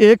1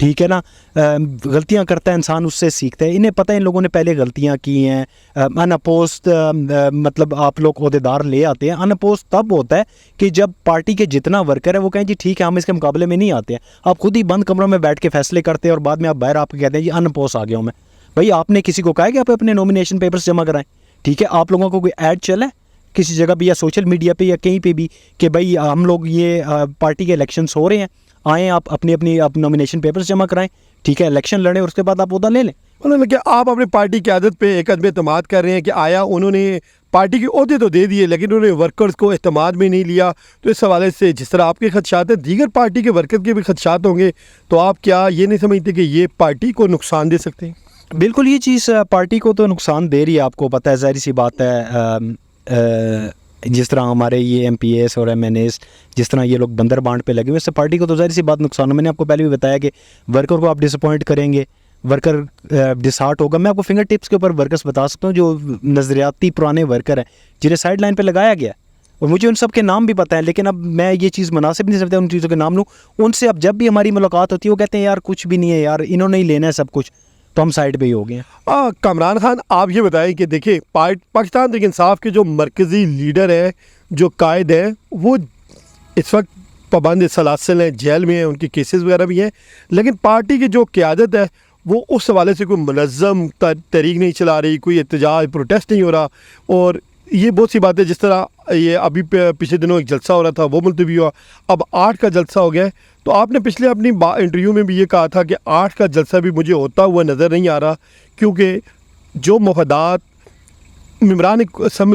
ٹھیک ہے نا. غلطیاں کرتا ہے انسان, اس سے سیکھتا ہے. انہیں پتہ ہے ان لوگوں نے پہلے غلطیاں کی ہیں. ان اپوزڈ مطلب آپ لوگ عہدیدار لے آتے ہیں. ان اپوزڈ تب ہوتا ہے کہ جب پارٹی کے جتنا ورکر ہے وہ کہیں جی ٹھیک ہے ہم اس کے مقابلے میں نہیں آتے ہیں. آپ خود ہی بند کمروں میں بیٹھ کے فیصلے کرتے ہیں اور بعد میں آپ باہر آپ کو کہتے ہیں جی ان اپوزڈ آ گیا ہوں میں. بھائی آپ نے کسی کو کہا ہے کہ آپ اپنے نومینیشن پیپرز جمع کرائیں. ٹھیک ہے, آپ لوگوں کو کوئی ایڈ چلا ہے کسی جگہ پہ یا سوشل میڈیا پہ یا کہیں پہ بھی کہ بھائی ہم لوگ یہ پارٹی کے الیکشنس ہو رہے ہیں, آئیں آپ اپنی نومینیشن پیپرز جمع کرائیں. ٹھیک ہے, الیکشن لڑیں اور اس کے بعد آپ عہدہ لے لیں. انہوں نے کہ آپ اپنے پارٹی قیادت پہ ایک عدم اعتماد کر رہے ہیں کہ آیا انہوں نے پارٹی کے عہدے تو دے دیے لیکن انہوں نے ورکرز کو اعتماد میں نہیں لیا. تو اس حوالے سے جس طرح آپ کے خدشات ہیں دیگر پارٹی کے ورکر کے بھی خدشات ہوں گے, تو آپ کیا یہ نہیں سمجھتے کہ یہ پارٹی کو نقصان دے سکتے ہیں؟ بالکل, یہ چیز پارٹی کو تو نقصان دے رہی ہے. آپ کو پتہ ہے, ظاہر سی بات ہے, جس طرح ہمارے یہ ایم پی ایس اور ایم این ایس جس طرح یہ لوگ بندر بانٹ پہ لگے ہوئے, اس سے پارٹی کو تو ظاہر سی بات نقصان ہے. میں نے آپ کو پہلے بھی بتایا کہ ورکر کو آپ ڈس اپوائنٹ کریں گے, ورکر ڈسہارٹ ہوگا. میں آپ کو فنگر ٹپس کے اوپر ورکرز بتا سکتا ہوں جو نظریاتی پرانے ورکر ہیں جنہیں سائڈ لائن پہ لگایا گیا, اور مجھے ان سب کے نام بھی پتہ ہے. لیکن اب میں یہ چیز مناسب نہیں سمجھتا ان چیزوں کے نام لوں. ان سے اب جب بھی ہماری ملاقات ہوتی ہے وہ کہتے ہیں یار کچھ بھی نہیں ہے یار, انہوں نے ہی لینا ہے سب کچھ, تو ہم سائڈ پہ ہی ہو گئے ہیں. کامران خان, آپ یہ بتائیں کہ دیکھیں پاکستان تحریک انصاف کے جو مرکزی لیڈر ہیں, جو قائد ہیں, وہ اس وقت پابند سلاسل ہیں, جیل میں ہیں, ان کے کیسز وغیرہ بھی ہیں. لیکن پارٹی کی جو قیادت ہے وہ اس حوالے سے کوئی منظم تحریک نہیں چلا رہی, کوئی احتجاج پروٹیسٹ نہیں ہو رہا. اور یہ بہت سی باتیں, جس طرح یہ ابھی پچھلے دنوں ایک جلسہ ہو رہا تھا وہ ملتوی ہوا, اب 8 کا جلسہ ہو گیا ہے. تو آپ نے پچھلے اپنی انٹرویو میں بھی یہ کہا تھا کہ 8 کا جلسہ بھی مجھے ہوتا ہوا نظر نہیں آ رہا, کیونکہ جو مفادات ممبران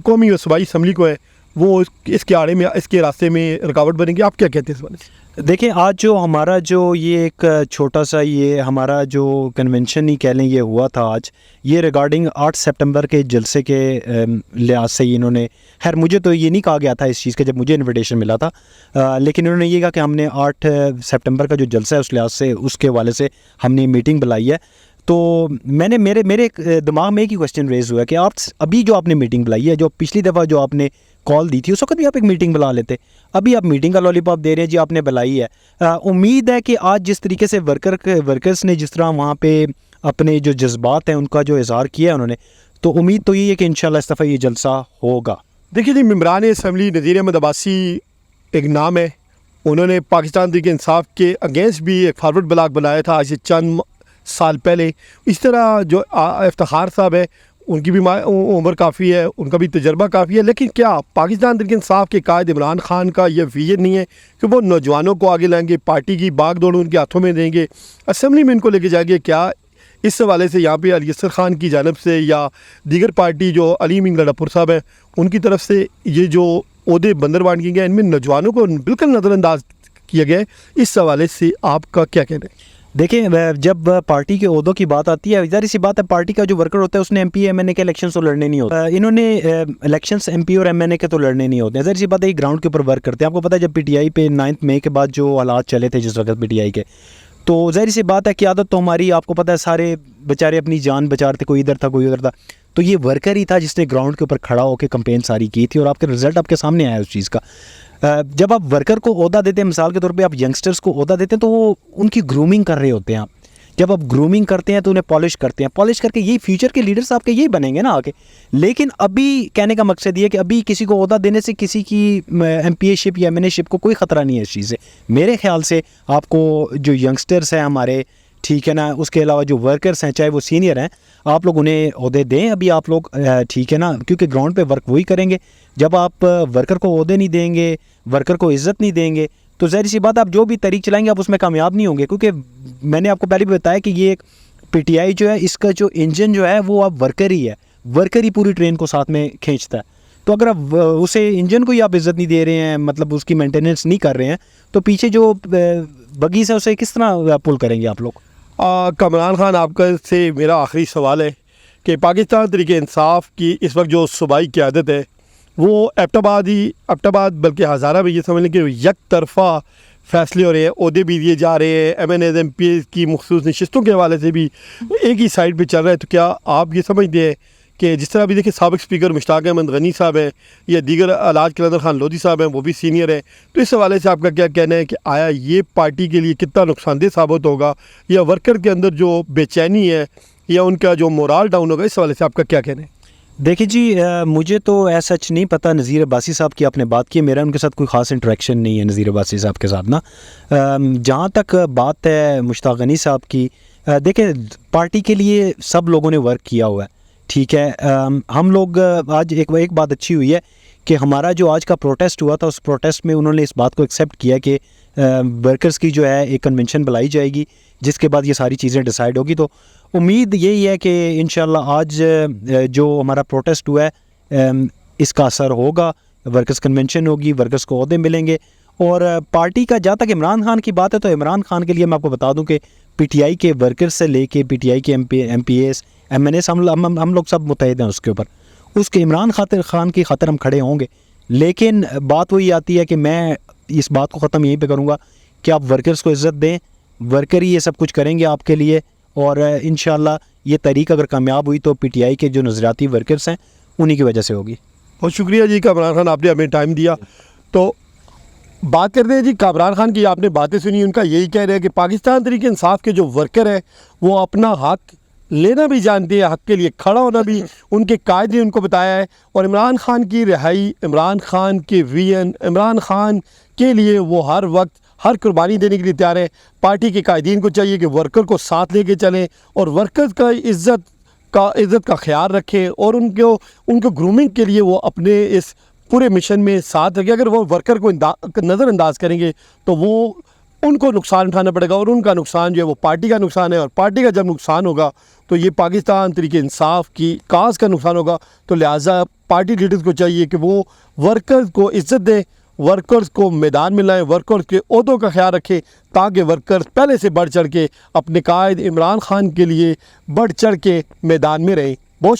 قومی و صوبائی اسمبلی کو ہے وہ اس کے آڑے میں, اس کے راستے میں رکاوٹ بنے گی. آپ کیا کہتے ہیں اس بارے سے؟ دیکھیں, آج جو ہمارا جو یہ ایک چھوٹا سا یہ ہمارا جو کنونشن ہی کہہ لیں یہ ہوا تھا آج, یہ ریگارڈنگ 8 سپٹمبر کے جلسے کے لحاظ سے انہوں نے, خیر مجھے تو یہ نہیں کہا گیا تھا اس چیز کا جب مجھے انویٹیشن ملا تھا, لیکن انہوں نے یہ کہا کہ ہم نے 8 سپٹمبر کا جو جلسہ ہے اس لحاظ سے اس کے حوالے سے ہم نے میٹنگ بلائی ہے. تو میں نے میرے دماغ میں ایک ہی کوشچن ریز ہوا کہ آپ ابھی جو آپ نے میٹنگ بلائی ہے, جو پچھلی دفعہ جو آپ نے کال دی تھی اس وقت بھی آپ ایک میٹنگ بلا لیتے, ابھی آپ میٹنگ کا لالی پاپ دے رہے ہیں جی آپ نے بلائی ہے. امید ہے کہ آج جس طریقے سے ورکرز نے جس طرح وہاں پہ اپنے جو جذبات ہیں ان کا جو اظہار کیا ہے انہوں نے, تو امید تو یہ ہے کہ انشاءاللہ اس دفعہ یہ جلسہ ہوگا. دیکھیے جی, ممبران اسمبلی نذیر احمد عباسی ایک نام ہے, انہوں نے پاکستان تحریک انصاف کے اگینسٹ بھی ایک فارورڈ بلاک بنایا تھا آج سے چند سال پہلے. اس طرح جو افتخار صاحب ہے ان کی بھی عمر کافی ہے, ان کا بھی تجربہ کافی ہے, لیکن کیا پاکستان تحریک انصاف کے قائد عمران خان کا یہ ویژن نہیں ہے کہ وہ نوجوانوں کو آگے لائیں گے, پارٹی کی باغ دوڑ ان کے ہاتھوں میں دیں گے, اسمبلی میں ان کو لے کے جائیں گے؟ کیا اس حوالے سے یہاں پہ علی اصغر خان کی جانب سے یا دیگر پارٹی جو علی امین گڈھاپور صاحب ہیں ان کی طرف سے یہ جو عہدے بندر بانٹ کیے گئے ان میں نوجوانوں کو بالکل نظر انداز کیا گیا ہے, اس حوالے سے آپ کا کیا کہنا ہے؟ دیکھیں, جب پارٹی کے عہدوں کی بات آتی ہے, ظاہر سی بات ہے پارٹی کا جو ورکر ہوتا ہے اس نے ایم پی ایم این اے کے الیکشنز تو لڑنے نہیں ہوتے. انہوں نے الیکشنز ایم پی اور ایم این اے کے تو لڑنے نہیں ہوتے ہیں. ظاہر سی بات ہے یہ گراؤنڈ کے اوپر ورک کرتے ہیں. آپ کو پتہ ہے جب پی ٹی آئی پہ 9 مئی کے بعد جو حالات چلے تھے جس وقت پی ٹی آئی کے, تو ظاہر سی بات ہے قیادت تو ہماری, آپ کو پتہ ہے سارے بیچارے اپنی جان بچا رہے تھے, کوئی ادھر تھا کوئی ادھر تھا, تو یہ ورکر ہی تھا جس نے گراؤنڈ کے اوپر کھڑا ہو کے کمپین ساری کی تھی, اور آپ کے رزلٹ آپ کے سامنے آیا اس چیز کا. جب آپ ورکر کو عہدہ دیتے ہیں, مثال کے طور پہ آپ ینگسٹرز کو عہدہ دیتے ہیں تو وہ ان کی گرومنگ کر رہے ہوتے ہیں. آپ جب آپ گرومنگ کرتے ہیں تو انہیں پالش کرتے ہیں, پالش کر کے یہی فیوچر کے لیڈرز آپ کے یہی بنیں گے نا آگے. لیکن ابھی کہنے کا مقصد یہ ہے کہ ابھی کسی کو عہدہ دینے سے کسی کی ایم پی اے شپ یا ایم این اے شپ کو کوئی خطرہ نہیں ہے اس چیز سے. میرے خیال سے آپ کو جو ینگسٹرز ہیں ہمارے, ٹھیک ہے نا, اس کے علاوہ جو ورکرز ہیں چاہے وہ سینئر ہیں, آپ لوگ انہیں عہدے دیں ابھی آپ لوگ, ٹھیک ہے نا, کیونکہ گراؤنڈ پہ ورک وہی کریں گے. جب آپ ورکر کو عہدے نہیں دیں گے, ورکر کو عزت نہیں دیں گے, تو ظاہر سی بات آپ جو بھی طریق چلائیں گے آپ اس میں کامیاب نہیں ہوں گے. کیونکہ میں نے آپ کو پہلے بھی بتایا کہ یہ ایک پی ٹی آئی جو ہے اس کا جو انجن جو ہے وہ اب ورکر ہی ہے, ورکر ہی پوری ٹرین کو ساتھ میں کھینچتا ہے. تو اگر آپ اسے انجن کو ہی آپ عزت نہیں دے رہے ہیں, مطلب اس کی مینٹیننس نہیں کر رہے ہیں, تو پیچھے جو بگیز ہے اسے کس طرح پل کریں گے آپ لوگ؟ کامران خان, آپ کا سے میرا آخری سوال ہے کہ پاکستان تحریک انصاف کی اس وقت جو صوبائی قیادت ہے وہ ایبٹ آباد بلکہ ہزارہ میں یہ سمجھ لیں کہ یک طرفہ فیصلے ہو رہے ہیں, عہدے بھی دیے جا رہے ہیں, M N As M P As کی مخصوص نشستوں کے حوالے سے بھی ایک ہی سائڈ پہ چل رہا ہے. تو کیا آپ یہ سمجھتے ہیں کہ جس طرح ابھی دیکھیں سابق اسپیکر مشتاق احمد غنی صاحب ہیں یا دیگر علاج قلندر خان لودھی صاحب ہیں، وہ بھی سینئر ہیں، تو اس حوالے سے آپ کا کیا کہنا ہے کہ آیا یہ پارٹی کے لیے کتنا نقصان دہ ثابت ہوگا، یا ورکر کے اندر جو بے چینی ہے یا ان کا جو مورال ڈاؤن ہوگا، اس حوالے سے آپ کا کیا کہنا ہے؟ دیکھیں جی، مجھے تو ایسا سچ نہیں پتہ. نذیر عباسی صاحب کی آپ نے بات کی، میرا ان کے ساتھ کوئی خاص انٹریکشن نہیں ہے نذیر عباسی صاحب کے ساتھ نا. جہاں تک بات ہے مشتاق غنی صاحب کی، دیکھیں پارٹی کے لیے سب لوگوں نے ورک کیا ہوا ہے، ٹھیک ہے. ہم لوگ آج ایک بات اچھی ہوئی ہے کہ ہمارا جو آج کا پروٹیسٹ ہوا تھا، اس پروٹیسٹ میں انہوں نے اس بات کو ایکسیپٹ کیا کہ ورکرز کی جو ہے ایک کنونشن بلائی جائے گی، جس کے بعد یہ ساری چیزیں ڈیسائیڈ ہوگی. تو امید یہی ہے کہ انشاءاللہ آج جو ہمارا پروٹیسٹ ہوا ہے اس کا اثر ہوگا، ورکرز کنونشن ہوگی، ورکرز کو عہدے ملیں گے. اور پارٹی کا جہاں تک عمران خان کی بات ہے، تو عمران خان کے لیے میں آپ کو بتا دوں کہ پی ٹی آئی کے ورکرز سے لے کے پی ٹی آئی کے M P S M N S ہم لوگ سب متحد ہیں اس کے اوپر. اس کے عمران خان کی خاطر ہم کھڑے ہوں گے. لیکن بات وہی آتی ہے کہ میں اس بات کو ختم یہیں پہ کروں گا کہ آپ ورکرز کو عزت دیں، ورکر ہی یہ سب کچھ کریں گے آپ کے لیے. اور انشاءاللہ یہ تحریک اگر کامیاب ہوئی تو پی ٹی آئی کے جو نظریاتی ورکرز ہیں انہی کی وجہ سے ہوگی. بہت شکریہ جی کامران خان، آپ نے ہمیں ٹائم دیا. تو بات کرتے ہیں جی کامران خان کی، آپ نے باتیں سنی، ان کا یہی کہہ رہے ہیں کہ پاکستان تحریک انصاف کے جو ورکر ہیں وہ اپنا حق لینا بھی جانتے ہیں، حق کے لیے کھڑا ہونا بھی ان کے قائد نے ان کو بتایا ہے. اور عمران خان کی رہائی، عمران خان کے وین، عمران خان کے لیے وہ ہر وقت ہر قربانی دینے کے لیے تیار ہے. پارٹی کے قائدین کو چاہیے کہ ورکر کو ساتھ لے کے چلیں اور ورکرز کا عزت کا خیال رکھیں، اور ان کو گرومنگ کے لیے وہ اپنے اس پورے مشن میں ساتھ رکھیں. اگر وہ ورکر کو نظر انداز کریں گے تو وہ ان کو نقصان اٹھانا پڑے گا، اور ان کا نقصان جو ہے وہ پارٹی کا نقصان ہے. اور پارٹی کا جب نقصان ہوگا تو یہ پاکستان تحریک انصاف کی کاز کا نقصان ہوگا. تو لہٰذا پارٹی لیڈرز کو چاہیے کہ وہ ورکرز کو عزت دیں، ورکرز کو میدان میں لائیں، ورکرز کے عہدوں کا خیال رکھیں، تاکہ ورکرز پہلے سے بڑھ چڑھ کے اپنے قائد عمران خان کے لیے بڑھ چڑھ کے میدان میں رہیں. بہت شکریہ.